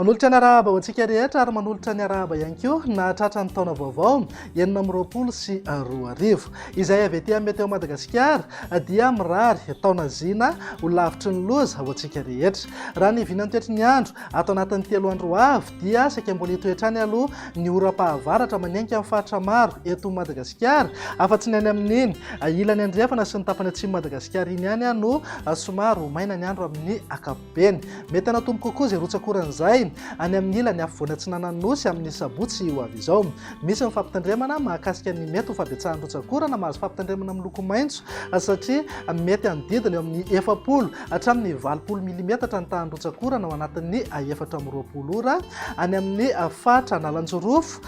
Manolotra ny arahaba ho antsika rehetra ary manolotra ny arahaba ihany koa nahatratra ny taona vaovao 2024 izay avy etỳ amin'ny Meteo Madagasikara dia mirary taona zina ho lavitry ny loza ho antsika rehetra. Raha ny vinany toetry ny andro ato anatin'ny 3 andro avy dia saika mbola hitoetrany aloha ny oram-pahavaratra manenka amin'ny faritra maro eto Madagasikara, afa-tsy ny any amin'iny ilany andrefana sy ny tapany atsimo Madagasikara iny ihany no somary maina ny andro amin'ny ankapobeny. Mety anatombo kokoa izay rotsakoran'izay any amin'ny ilany afovoany Antsinanana nosy amin'ny sabotsy ho avy izao. Misy ny fampitandremana mahakasika ny mety ho fabetsahan'ny rotsakorana mahazo fampitandremana miloko maitso satria mety anodidina eo amin'ny 70 hatramin'ny 80 milimetatra ny tahan'ny rotsakorana ao anatin'ny 420 ora any amin'ny fatra Analanjorofo,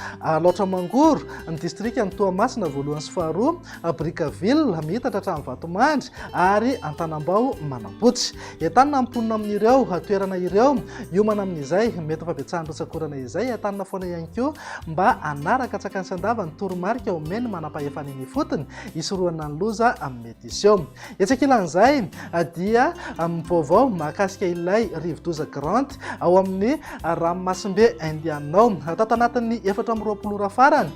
Laotra Mangoro, ny distrikta ny Toamasina voalohany sy faharoa, Brickaville mihitatra hatramin'ny Vatomandry ary Antanambao Manampotsy. Entanina amponina amin'ireo toerana ireo hiomana amin'izay mety fabetsahan'ny rotsakorana izay entanina foana ihany koa mba anaraka tsakany sandava ny toromarika omeny manam-pahefana iny fotony hisoroana ny loza amin'ny edition. Etsakilan'izay dia vaovao mahakasika ilay rivodoza Grande ao amin'ny ranomasimbe Indianao. Tato anatin'ny 420 ora farany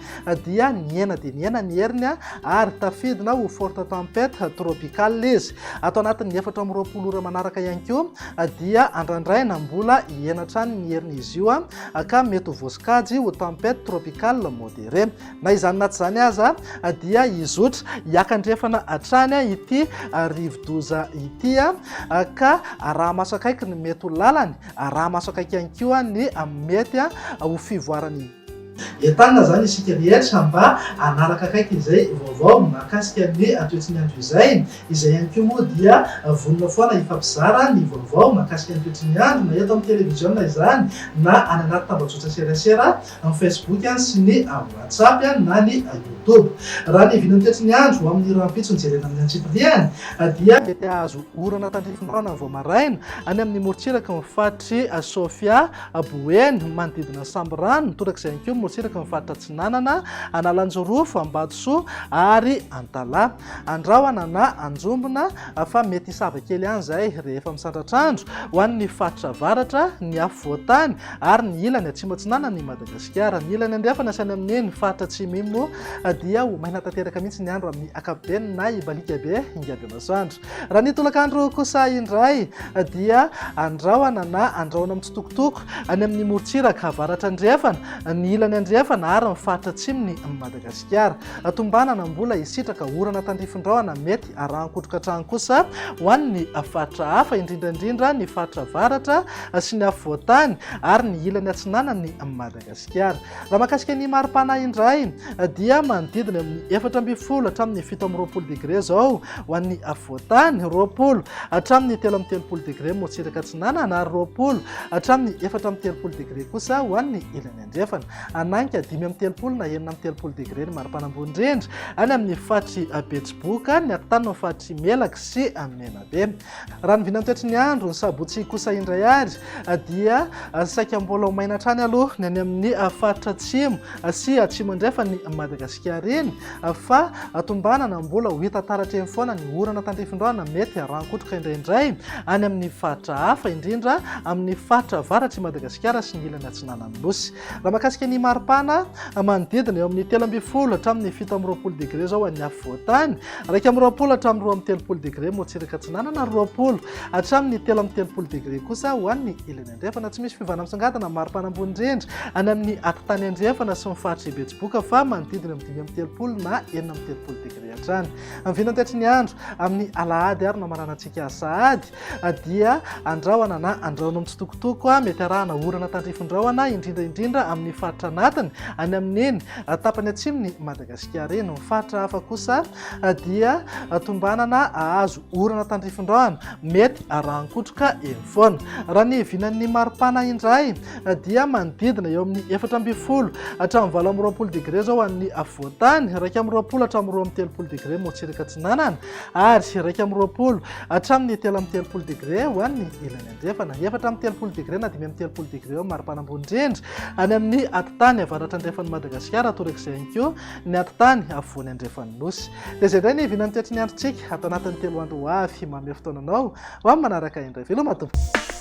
dia niena dia niena ny heriny ary tafidina ho forte tempête tropicale izy. Ato anatin'ny 420 ora manaraka ihany koa dia andrandraina mbola hienatra ny heriny izy io ka mety ho vosikajy ho tempête tropicale modéré. Na izany naty izany aza dia izotra hiakandrefana hatrany ity rivodoza ity ka raha maso akaiky ny mety ho lalany, raha maso akaiky ihany koa ny mety ho fivoarany. Entanina zany isika rehetra mba anaraka akaiky izay vaovao mahakasika ny toetr'ny andro izay ihany koa moa dia vonona foana hifampizara ny vaovao mahakasika ny toetr'ny andro na eto amin'ny televiziona izany na any anaty tambazotra serasera amin'ny Facebook sy ny WhatsApp na ny YouTube. Raha ny vinany toetr'ny andro amin'ny rahampitso jerena amin'ny antsipriany dia mety azo orana tandrifin-drano vao maraina any amin'ny morontsiraka ny fatry Sofia, Boeny, manodidina Samborano, torak'izay ihany koa morontsiraka ny faritra Tsinanana, Analanjorofo, Ambatosoa ary Antala. Andrahoana na anjombona fa mety hisava kely ihany izay rehefa misandratr'andro ho an'ny faritra avaratra, ny afovoantany ary ny ilany atsimo Antsinanana ny Madagasikara. Ny ilany andrefana sy any amin'iny faritra atsimo iny moa dia ho maina tanteraka mihitsy ny andro amin'ny ankapobeny na ibalika be ingady masoandro. Raha ny tolakandro kosa indray dia andrahoana na andrahoana mitsitokotoko any amin'ny morontsiraka avaratra andrefana, ny ilany andrefana ary ny faritra atsimony Madagasikara. Tombanana mbola hisitraka orana tandrifin-drahona mety arahan-kotroka hatrany kosa ho an'ny faritra hafa indrindrandrindra ny faritra avaratra sy ny afovoantany ary ny ilany Antsinanana ny Madagasikara. Raha mahakasika ny maripana indray dia manodidina amin'ny 4 hatramin'ny 7 degré zao ho an'ny afovoantany, 20 hatramin'ny 3 degré morontsiraka Antsinanana ary 20 hatramin'ny 4 degré kosa ho an'ny ilany andrefana. Ananka 5 na 9 degré ny maripana ambony indrindra any amin'ny fatry Betsiboka, ny atan'ny fatry Melaka sy Menabe. Raha ny vinany toetry ny andro ny sabotsy kosa indray ary dia saika mbola ho maina hatrany aloha ny any amin'ny faritra atsimo sy atsimo andrefa ny Madagasikara iny fa tombanana mbola ho hita taratra eny foana ny orana tandrifin-drahona mety arahan-kotroka indraindray any amin'ny faritra hafa indrindra amin'ny faritra avaratry Madagasikara sy ny ilany Antsinanana nosy. Raha mahakasika ny maripana manodidina eo amin'ny 13 hatramin'ny 17 degré zao any afovoantany, 20 hatramin'ny 23 degré morontsiraka Antsinanana, 20 hatramin'ny 13 degré kosa ho an'ny ilany andrefana. Tsy misy fivana mitsangatana maripana ambony indrindra any amin'ny atitany andrefana sy ny fatry Betsiboka fa manodidina amin'ny 5 na 30 degré hatrany. Amin'ny vinany toetry ny andro amin'ny alahady ary namaranantsika sahady dia andrahoana na andrahoana mitsitokotoko mety arahana orana tandrifin-drahona indrindraindrindra amin'ny faritra anatiny any amin'iny tapany atsimony Madagasikara iny. Ny faritra hafa kosa dia tombanana azo orana tandrifin-drahona mety arahan-kotroka eny foana. Raha ny vinan'ny maripana indray dia manodidina eo amin'ny 14 hatramin'ny 20 degré zao an'ny afovoantany, 20 hatramin'ny 23 degré morontsiraka Antsinanana ary 20 hatramin'ny 13 degré ho an'ny ilany andrefana, 13 degré na 13 degré eo maripana ambony indrindra any amin'ny atitany avaratra andrefan'ny Madagasikara, torak'izay ihany koa ny atitany afovoany andrefan'ny nosy. Dia izay indray ny vinany toetry ny androntsika ato anatin'ny 3 andro ho avy manome fotoananao ho amin'ny manaraka indray. Veloma tompoko.